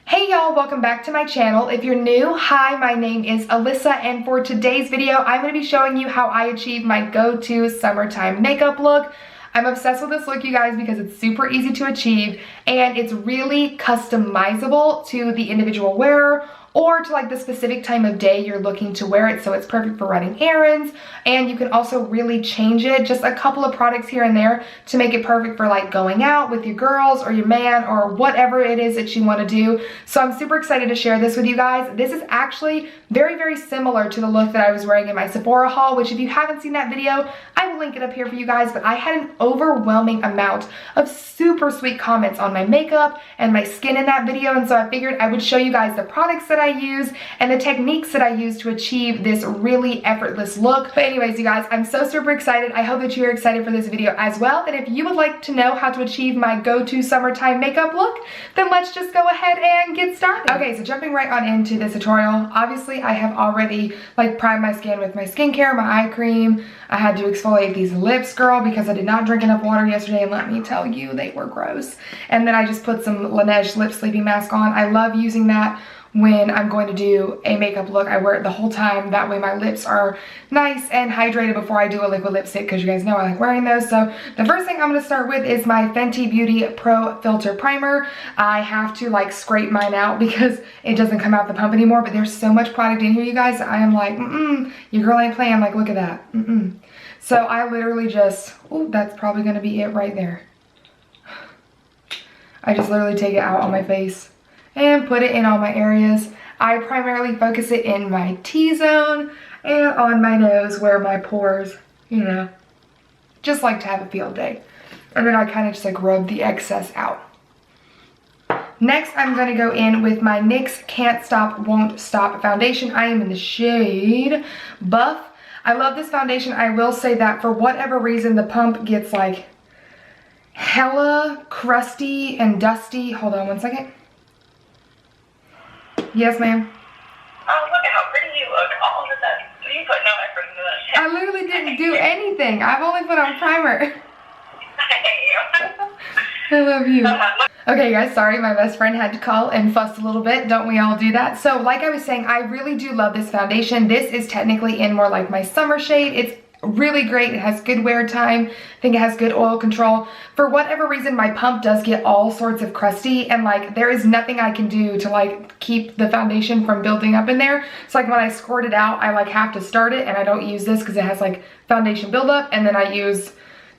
Hey y'all, welcome back to my channel. If you're new, hi, my name is Alyssa, and for today's video, I'm going to be showing you how I achieve my go-to summertime makeup look. I'm obsessed with this look, you guys, because it's super easy to achieve and it's really customizable to the individual wearer or to like the specific time of day you're looking to wear it, so it's perfect for running errands. And you can also really change it, just a couple of products here and there to make it perfect for like going out with your girls or your man or whatever it is that you want to do. So I'm super excited to share this with you guys. This is actually very, very similar to the look that I was wearing in my Sephora haul, which if you haven't seen that video, I will link it up here for you guys. But I had an overwhelming amount of super sweet comments on my makeup and my skin in that video, and so I figured I would show you guys the products that I use and the techniques that I use to achieve this really effortless look. But anyways, you guys, I'm so super excited. I hope that you're excited for this video as well. And if you would like to know how to achieve my go-to summertime makeup look, then let's just go ahead and get started. Okay, so jumping right on into this tutorial, obviously I have already like primed my skin with my skincare, my eye cream. I had to exfoliate these lips, girl, because I did not drink enough water yesterday, and let me tell you, they were gross. And then I just put some Laneige lip sleeping mask on. I love using that when I'm going to do a makeup look. I wear it the whole time. That way my lips are nice and hydrated before I do a liquid lipstick, because you guys know I like wearing those. So the first thing I'm going to start with is my Fenty Beauty Pro Filter Primer. I have to like scrape mine out because it doesn't come out the pump anymore, but there's so much product in here, you guys. I am like, your girl ain't playing. Like, look at that. So I literally just, oh, that's probably going to be it right there. I just literally take it out on my face and put it in all my areas. I primarily focus it in my T-zone and on my nose where my pores, you know, just like to have a field day. And then I kind of just like rub the excess out. Next, I'm going to go in with my NYX Can't Stop, Won't Stop foundation. I am in the shade Buff. I love this foundation. I will say that for whatever reason, the pump gets like hella crusty and dusty. Hold on one second. Yes, ma'am. Oh, look at how pretty you look. All of a sudden, you put no effort into that shit. I literally didn't do anything. I've only put on primer. I love you. Okay, guys, sorry, my best friend had to call and fuss a little bit. Don't we all do that? So, like I was saying, I really do love this foundation. This is technically in more like my summer shade. It's really great. It has good wear time. I think it has good oil control. For whatever reason, my pump does get all sorts of crusty, and like there is nothing I can do to like keep the foundation from building up in there. So like when I squirt it out, I like have to start it, and I don't use this because it has like foundation buildup, and then I use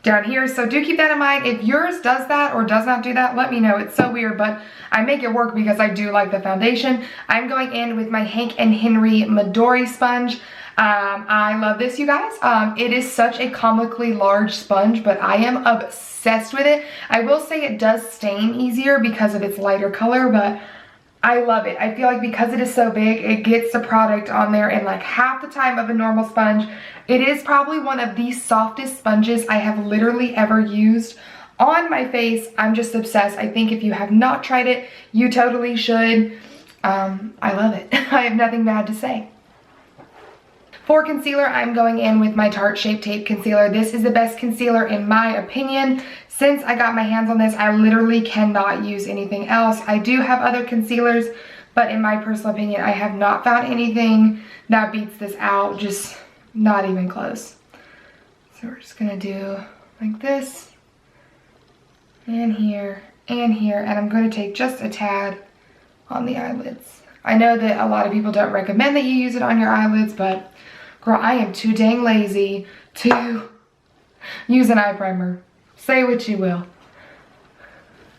down here. So do keep that in mind. If yours does that or does not do that, let me know. It's so weird, but I make it work because I do like the foundation. I'm going in with my Hank & Henry Midori sponge. I love this, you guys. It is such a comically large sponge, but I am obsessed with it. I will say it does stain easier because of its lighter color, but I love it. I feel like because it is so big, it gets the product on there in like half the time of a normal sponge. It is probably one of the softest sponges I have literally ever used on my face. I'm just obsessed. I think if you have not tried it, you totally should. I love it. I have nothing bad to say. For concealer, I'm going in with my Tarte Shape Tape Concealer. This is the best concealer in my opinion. Since I got my hands on this, I literally cannot use anything else. I do have other concealers, but in my personal opinion, I have not found anything that beats this out. Just not even close. So we're just gonna do like this, and here, and here, and I'm gonna take just a tad on the eyelids. I know that a lot of people don't recommend that you use it on your eyelids, but girl, I am too dang lazy to use an eye primer. Say what you will.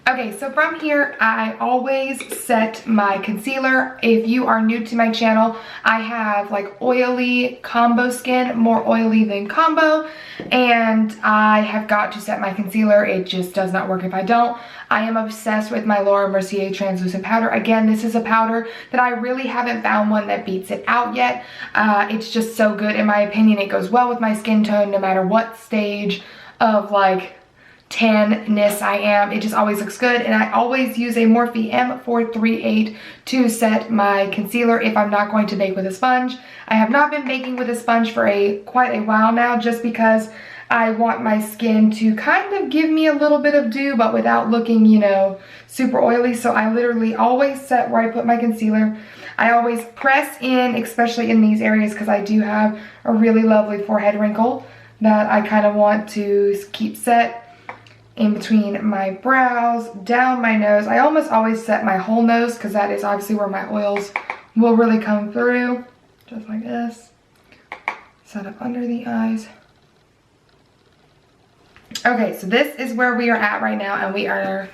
Okay, so from here, I always set my concealer. If you are new to my channel, I have like oily combo skin, more oily than combo, and I have got to set my concealer. It just does not work if I don't. I am obsessed with my Laura Mercier translucent powder. Again, this is a powder that I really haven't found one that beats it out yet. It's just so good in my opinion. It goes well with my skin tone no matter what stage of like tanness I am. It just always looks good, and I always use a Morphe M438 to set my concealer if I'm not going to bake with a sponge. I have not been baking with a sponge for quite a while now, just because I want my skin to kind of give me a little bit of dew, but without looking, you know, super oily. So I literally always set where I put my concealer. I always press in, especially in these areas, because I do have a really lovely forehead wrinkle that I kind of want to keep set in between my brows, down my nose. I almost always set my whole nose because that is obviously where my oils will really come through. Just like this. Set up under the eyes. Okay, so this is where we are at right now, and we are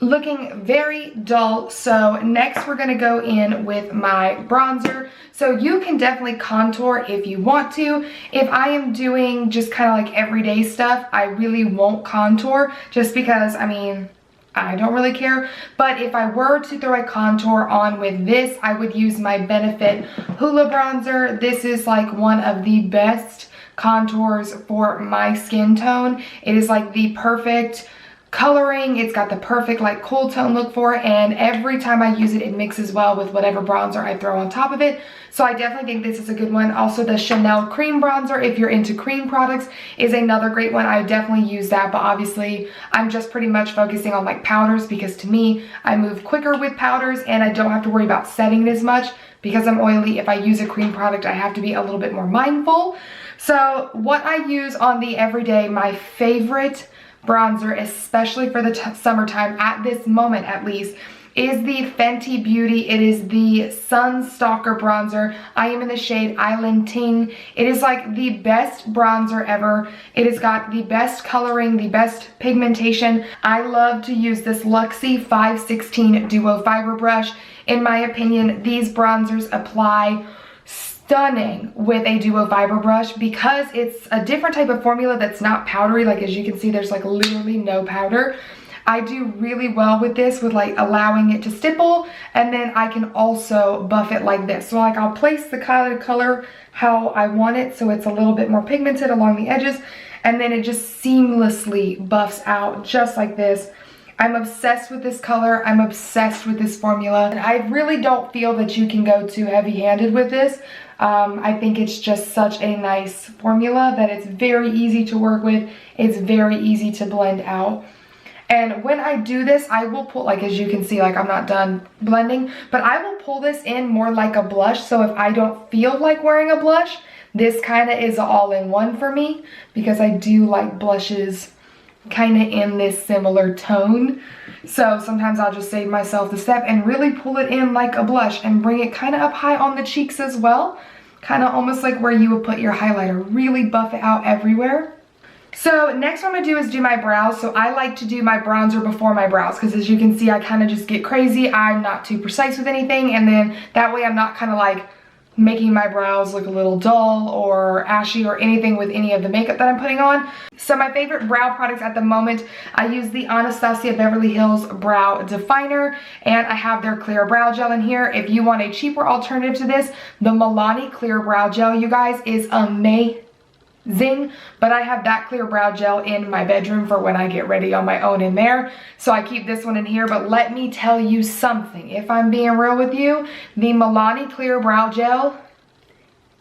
looking very dull. So next we're gonna go in with my bronzer. So you can definitely contour if you want to. If I am doing just kind of like everyday stuff, I really won't contour just because, I mean, I don't really care. But if I were to throw a contour on with this, I would use my Benefit Hoola bronzer. This is like one of the best contours for my skin tone. It is like the perfect coloring. It's got the perfect like cool tone look for it, and every time I use it, it mixes well with whatever bronzer I throw on top of it. So I definitely think this is a good one. Also, the Chanel cream bronzer, if you're into cream products, is another great one. I definitely use that, but obviously I'm just pretty much focusing on like powders, because to me, I move quicker with powders and I don't have to worry about setting it as much. Because I'm oily, if I use a cream product, I have to be a little bit more mindful. So what I use on the everyday, my favorite bronzer, especially for the summertime, at this moment at least, is the Fenty Beauty. It is the Sun Stalkr bronzer. I am in the shade Island Ting. It is like the best bronzer ever. It has got the best coloring, the best pigmentation. I love to use this Luxie 516 Duo Fiber Brush. In my opinion, these bronzers apply stunning with a Duo Fiber Brush because it's a different type of formula that's not powdery. Like, as you can see, there's like literally no powder. I do really well with this, with like allowing it to stipple, and then I can also buff it like this. So like I'll place the color how I want it, so it's a little bit more pigmented along the edges, and then it just seamlessly buffs out just like this. I'm obsessed with this color. I'm obsessed with this formula. And I really don't feel that you can go too heavy-handed with this. I think it's just such a nice formula that it's very easy to work with. It's very easy to blend out. And when I do this, I will pull, like as you can see, like I'm not done blending, but I will pull this in more like a blush. So if I don't feel like wearing a blush, this kind of is all-in-one for me, because I do like blushes kind of in this similar tone. So sometimes I'll just save myself the step and really pull it in like a blush and bring it kind of up high on the cheeks as well. Kind of almost like where you would put your highlighter, really buff it out everywhere. So next what I'm gonna do is do my brows. So I like to do my bronzer before my brows, because as you can see, I kind of just get crazy. I'm not too precise with anything, and then that way I'm not kind of like making my brows look a little dull or ashy or anything with any of the makeup that I'm putting on. So my favorite brow products at the moment, I use the Anastasia Beverly Hills Brow Definer, and I have their clear brow gel in here. If you want a cheaper alternative to this, the Milani clear brow gel, you guys, is amazing. But I have that clear brow gel in my bedroom for when I get ready on my own in there. So I keep this one in here. But let me tell you something. If I'm being real with you, the Milani clear brow gel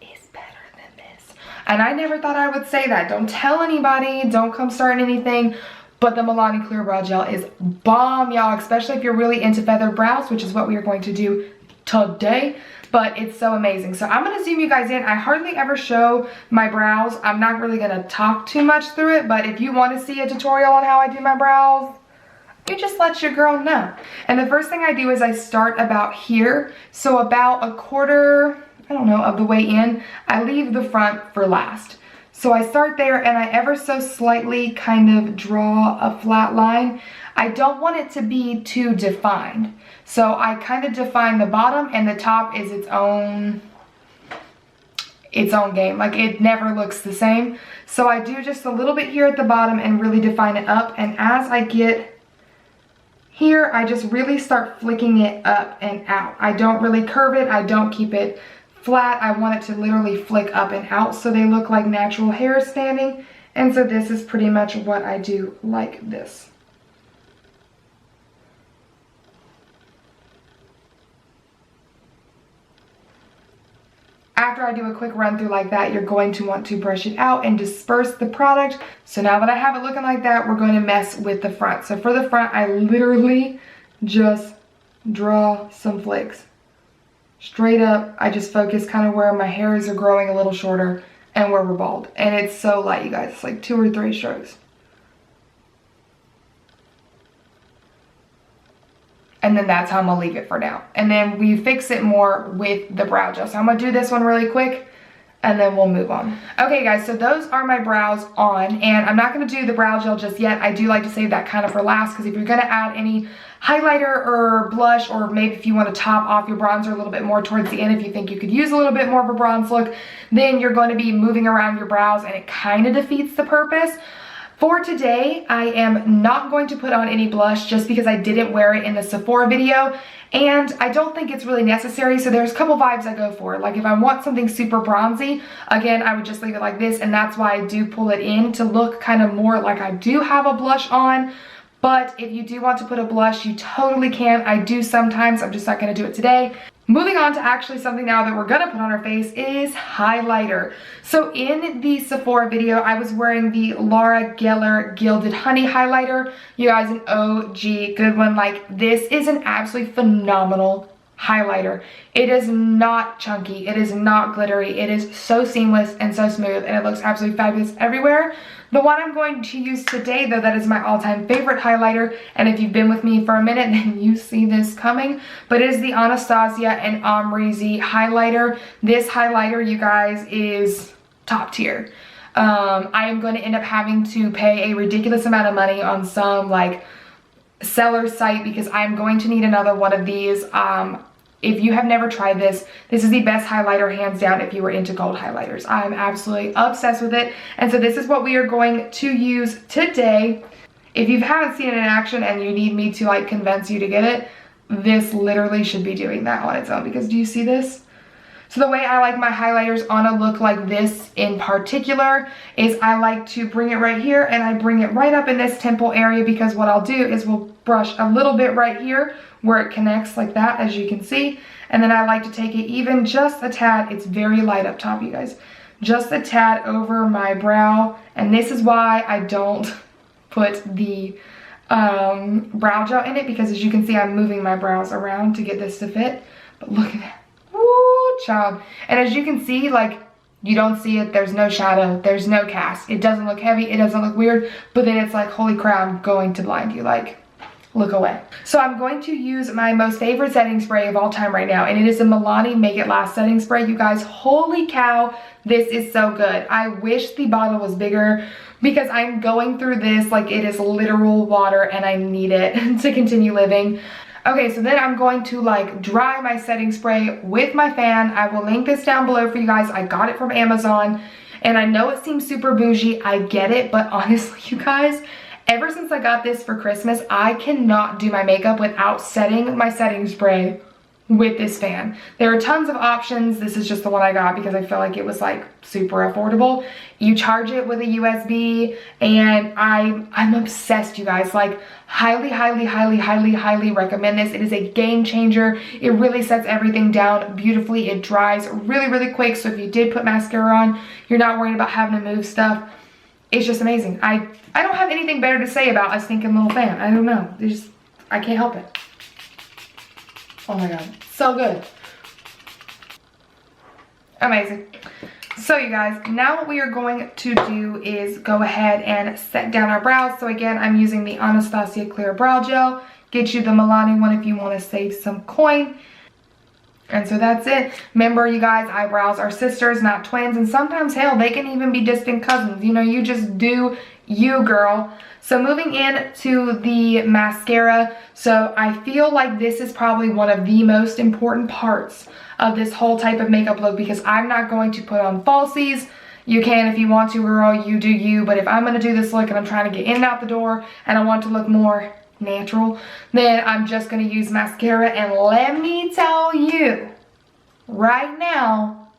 is better than this. And I never thought I would say that. Don't tell anybody. Don't come starting anything. But the Milani clear brow gel is bomb, y'all. Especially if you're really into feathered brows, which is what we are going to do today. But it's so amazing. So I'm gonna zoom you guys in. I hardly ever show my brows. I'm not really gonna talk too much through it, but if you wanna see a tutorial on how I do my brows, you just let your girl know. And the first thing I do is I start about here. So about a quarter, I don't know, of the way in. I leave the front for last. So I start there and I ever so slightly kind of draw a flat line. I don't want it to be too defined. So I kind of define the bottom, and the top is its own game. Like, it never looks the same. So I do just a little bit here at the bottom and really define it up. And as I get here, I just really start flicking it up and out. I don't really curve it. I don't keep it flat. I want it to literally flick up and out so they look like natural hairs standing. And so this is pretty much what I do, like this. After I do a quick run through like that, you're going to want to brush it out and disperse the product. So now that I have it looking like that, we're going to mess with the front. So for the front, I literally just draw some flicks. Straight up, I just focus kind of where my hairs are growing a little shorter and where we're bald. And it's so light, you guys. It's like 2 or 3 strokes. And then that's how I'm gonna leave it for now. And then we fix it more with the brow gel. So I'm gonna do this one really quick and then we'll move on. Okay guys, so those are my brows on, and I'm not gonna do the brow gel just yet. I do like to save that kind of for last, because if you're gonna add any highlighter or blush, or maybe if you want to top off your bronzer a little bit more towards the end, if you think you could use a little bit more of a bronze look, then you're going to be moving around your brows and it kind of defeats the purpose. For today, I am not going to put on any blush just because I didn't wear it in the Sephora video, and I don't think it's really necessary. So there's a couple vibes I go for. Like if I want something super bronzy, again, I would just leave it like this, and that's why I do pull it in to look kind of more like I do have a blush on. But if you do want to put a blush, you totally can. I do sometimes, I'm just not gonna do it today. Moving on to actually something now that we're gonna put on our face is highlighter. So in the Sephora video, I was wearing the Laura Geller Gilded Honey highlighter. You guys, an OG good one. Like, this is an absolutely phenomenal highlighter. It is not chunky, it is not glittery, it is so seamless and so smooth, and it looks absolutely fabulous everywhere. The one I'm going to use today, though, that is my all-time favorite highlighter, and if you've been with me for a minute, then you see this coming, but it is the Anastasia and Amrezy highlighter. This highlighter, you guys, is top tier. I am going to end up having to pay a ridiculous amount of money on some, like, seller site, because I'm going to need another one of these. If you have never tried this, this is the best highlighter hands down if you were into gold highlighters. I'm absolutely obsessed with it. And so this is what we are going to use today. If you haven't seen it in action and you need me to like convince you to get it, this literally should be doing that on its own, because do you see this? So the way I like my highlighters on a look like this in particular is I like to bring it right here, and I bring it right up in this temple area, because what I'll do is we'll brush a little bit right here where it connects like that, as you can see. And then I like to take it even just a tad. It's very light up top, you guys. Just a tad over my brow. And this is why I don't put the brow gel in it, because as you can see, I'm moving my brows around to get this to fit. But look at that. Woo, child. And as you can see, like, you don't see it, there's no shadow, there's no cast. It doesn't look heavy, it doesn't look weird, but then it's like, holy crap, I'm going to blind you, like, look away. So I'm going to use my most favorite setting spray of all time right now, and it is a Milani Make It Last setting spray. You guys, holy cow, this is so good. I wish the bottle was bigger, because I'm going through this like it is literal water and I need it to continue living. Okay, so then I'm going to like dry my setting spray with my fan. I will link this down below for you guys. I got it from Amazon, and I know it seems super bougie, I get it, but honestly, you guys, ever since I got this for Christmas, I cannot do my makeup without setting my setting spray with this fan. There are tons of options. This is just the one I got because I felt like it was like super affordable. You charge it with a USB, and I'm obsessed, you guys. Like, highly, highly, highly, highly, highly recommend this. It is a game changer. It really sets everything down beautifully. It dries really, really quick. So if you did put mascara on, you're not worried about having to move stuff. It's just amazing. I don't have anything better to say about a stinking little fan. I don't know. I can't help it. Oh my god, so good. Amazing. So you guys, now what we are going to do is go ahead and set down our brows. So again, I'm using the Anastasia Clear Brow Gel. Get you the Milani one if you want to save some coin. And so that's it. Remember, you guys, eyebrows are sisters, not twins. And sometimes, hell, they can even be distant cousins. You know, you just do you, girl. So moving into the mascara. So I feel like this is probably one of the most important parts of this whole type of makeup look, because I'm not going to put on falsies. You can if you want to, girl, you do you. But if I'm going to do this look and I'm trying to get in and out the door and I want to look more natural, then I'm just going to use mascara. And let me tell you right now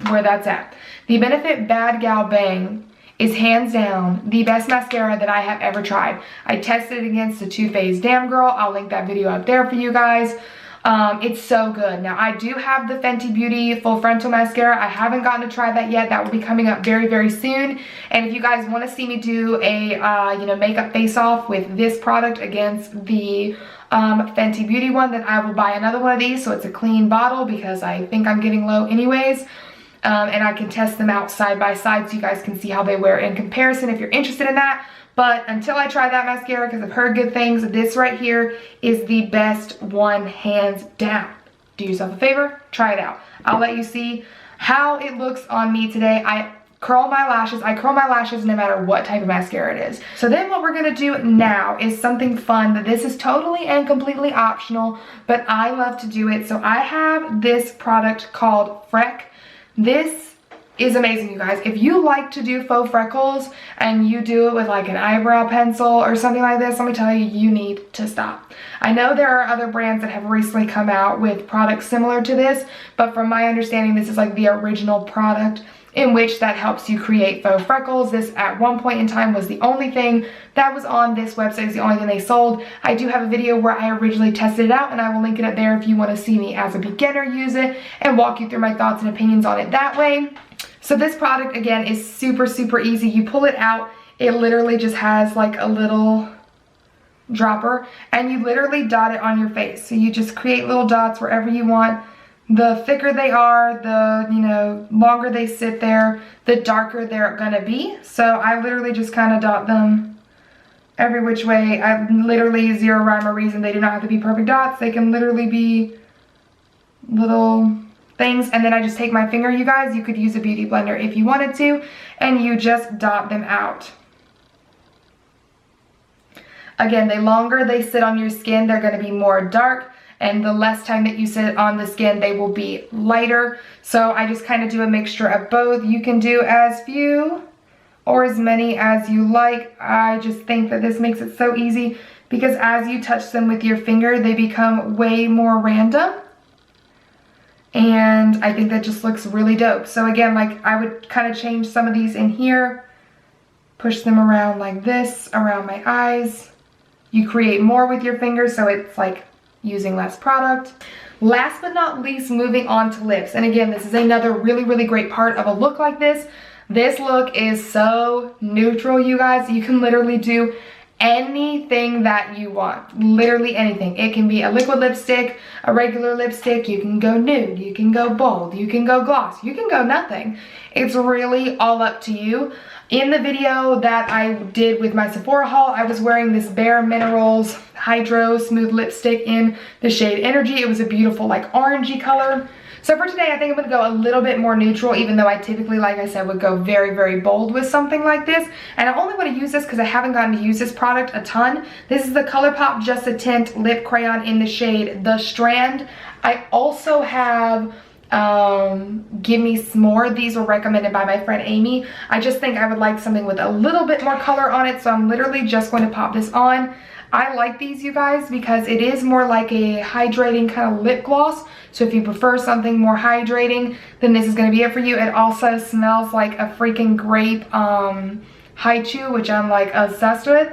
where that's at. The Benefit Bad Gal Bang is hands down the best mascara that I have ever tried. I tested it against the Too Faced Damn Girl. I'll link that video up there for you guys. It's so good. Now, I do have the Fenty Beauty Full Frontal Mascara. I haven't gotten to try that yet. That will be coming up very, very soon. And if you guys want to see me do a, you know, makeup face-off with this product against the Fenty Beauty one, then I will buy another one of these so it's a clean bottle, because I think I'm getting low anyways. And I can test them out side by side so you guys can see how they wear in comparison if you're interested in that. But until I try that mascara, because I've heard good things, this right here is the best one, hands down. Do yourself a favor, try it out. I'll let you see how it looks on me today. I curl my lashes no matter what type of mascara it is. So then what we're gonna do now is something fun. This is totally and completely optional, but I love to do it. So I have this product called Freck. This is amazing, you guys. If you like to do faux freckles and you do it with like an eyebrow pencil or something like this, let me tell you, you need to stop. I know there are other brands that have recently come out with products similar to this, but from my understanding, this is like the original product in which that helps you create faux freckles. This at one point in time was the only thing that was on this website. It's the only thing they sold. I do have a video where I originally tested it out, and I will link it up there if you want to see me as a beginner use it and walk you through my thoughts and opinions on it that way. So this product, again, is super, super easy. You pull it out, it literally just has like a little dropper, and you literally dot it on your face. So you just create little dots wherever you want. The thicker they are, the, you know, longer they sit there, the darker they're gonna be. So I literally just kind of dot them every which way. I literally, zero rhyme or reason. They do not have to be perfect dots. They can literally be little things. And then I just take my finger, you guys. You could use a beauty blender if you wanted to, and you just dot them out. Again, the longer they sit on your skin, they're gonna be more dark. And the less time that you sit on the skin, they will be lighter. So I just kind of do a mixture of both. You can do as few or as many as you like. I just think that this makes it so easy, because as you touch them with your finger, they become way more random. And I think that just looks really dope. So again, like, I would kind of change some of these in here, push them around like this, around my eyes. You create more with your fingers, so it's like using less product. Last but not least, moving on to lips. And again, this is another really, really great part of a look like this. This look is so neutral, you guys. You can literally do anything that you want. Literally anything. It can be a liquid lipstick, a regular lipstick. You can go nude. You can go bold. You can go gloss. You can go nothing. It's really all up to you. In the video that I did with my Sephora haul, I was wearing this Bare Minerals Hydro Smooth Lipstick in the shade Energy. It was a beautiful like orangey color. So for today, I think I'm gonna go a little bit more neutral, even though I typically, like I said, would go very, very bold with something like this. And I only wanna use this because I haven't gotten to use this product a ton. This is the Colourpop Just a Tint Lip Crayon in the shade The Strand. I also have Give Me S'more. These were recommended by my friend Amy. I just think I would like something with a little bit more color on it, so I'm literally just going to pop this on. I like these, you guys, because it is more like a hydrating kind of lip gloss. So if you prefer something more hydrating, then this is going to be it for you. It also smells like a freaking grape haichu, which I'm like obsessed with.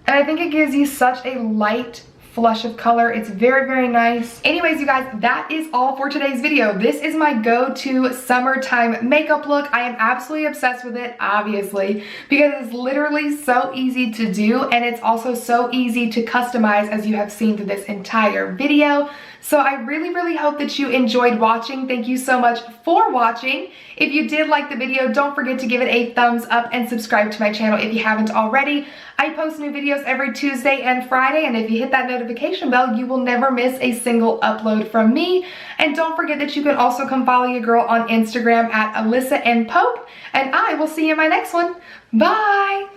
And I think it gives you such a light flush of color. It's very, very nice. Anyways, you guys, that is all for today's video. This is my go-to summertime makeup look. I am absolutely obsessed with it, obviously, because it's literally so easy to do, and it's also so easy to customize, as you have seen through this entire video. So I really, really hope that you enjoyed watching. Thank you so much for watching. If you did like the video, don't forget to give it a thumbs up and subscribe to my channel if you haven't already. I post new videos every Tuesday and Friday, and if you hit that notification bell, you will never miss a single upload from me. And don't forget that you can also come follow your girl on Instagram at Alyssa and I will see you in my next one. Bye!